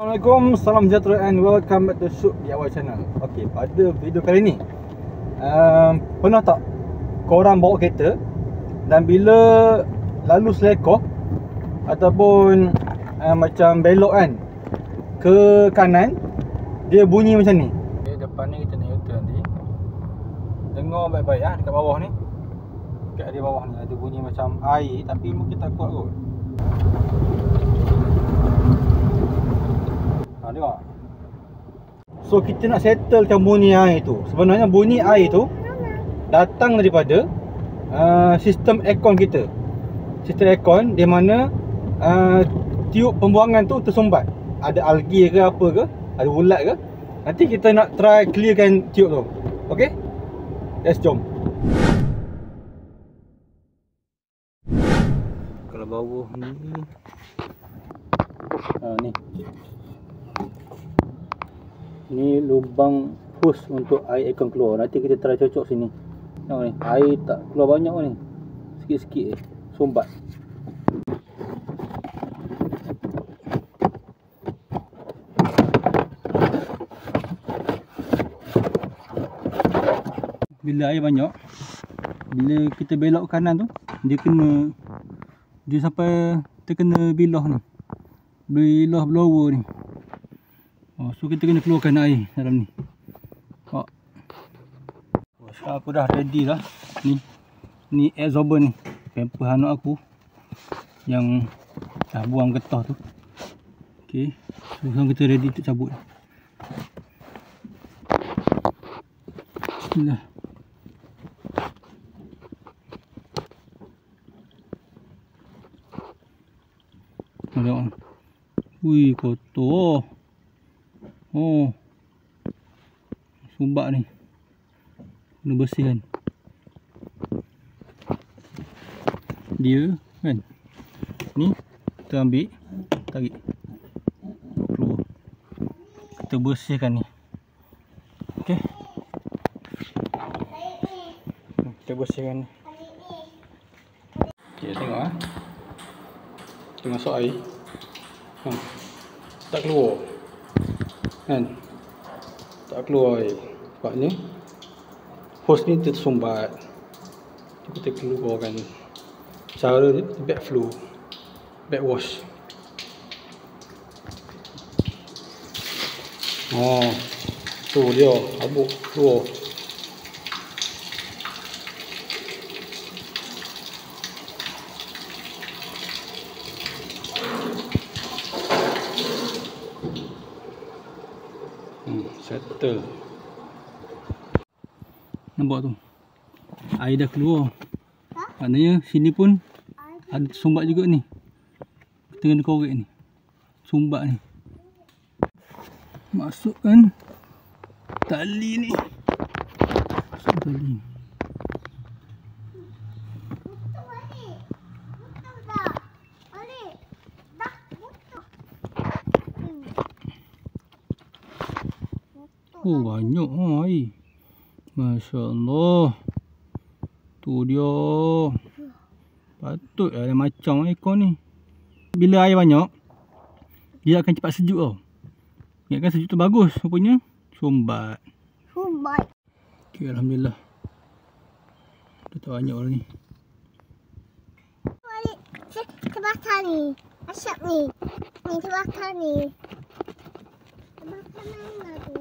Assalamualaikum, salam sejahtera and welcome back to Shoot DIY channel. Okey, pada video kali ni pernah tak korang bawa kereta dan bila lalu selekor ataupun macam belok kan ke kanan, dia bunyi macam ni. Okay, depan ni kita naik U-turn nanti. Dengar baik-baik lah dekat bawah ni. Dekat di bawah ni ada bunyi macam air tapi mungkin tak kuat kot. Tengok. So kita nak settlekan bunyi air tu. Sebenarnya bunyi air tu datang daripada sistem aircon kita. Sistem aircon di mana tiup pembuangan tu tersumbat. Ada algi ke apa ke, ada ulat ke. Nanti kita nak try clearkan tiup tu. Okey? Let's jom. Kalau bawah ni ni. Ni lubang hose untuk air aircon keluar. Nanti kita try cocok sini. Tengok ni, air tak keluar banyak ni. Sikit-sikit je, sumbat. Bila air banyak, bila kita belok kanan tu, dia sampai terkena bilah ni. Bilah blower ni. So kita kena keluarkan air dalam ni. Sekarang aku dah ready lah. Ni absorber ni, pamper anak aku yang dah buang getah tu. Okay, so sekarang kita ready untuk cabut. Bismillah. Tengok. Wih, kotor. Oh, sumbat ni kena bersihkan dia kan. Ni kita ambil, tarik keluar, kita bersihkan ni. Okey, kita bersihkan ni. Okey, tengok ah, kita masuk air tak keluar kan, tak keluar air. Sebabnya hose ni tersumbat. Kita keluarkan. Cara dia backflow, backwash. Oh, tu dia habuk keluar. Settle. Nampak tu, air dah keluar. Maknanya sini pun ada sumbat juga ni. Kita kena korek ni, sumbat ni. Masukkan tali ni. Masuk tali ni. Oh, banyak air. Masya Allah. Tu dia. Patut ada macam aircon ni. Bila air banyak, dia akan cepat sejuk tau. Ingatkan sejuk tu bagus, rupanya sumbat. Okay, Alhamdulillah. Dah tak banyak orang ni. Terbakar ni. Asyap ni. Ni terbakar ni. Terbakar mana tu?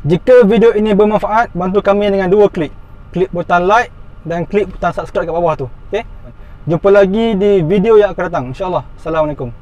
Jika video ini bermanfaat, bantu kami dengan 2 klik. Klik butang like dan klik butang subscribe kat bawah tu. Okay? Jumpa lagi di video yang akan datang, InsyaAllah. Assalamualaikum.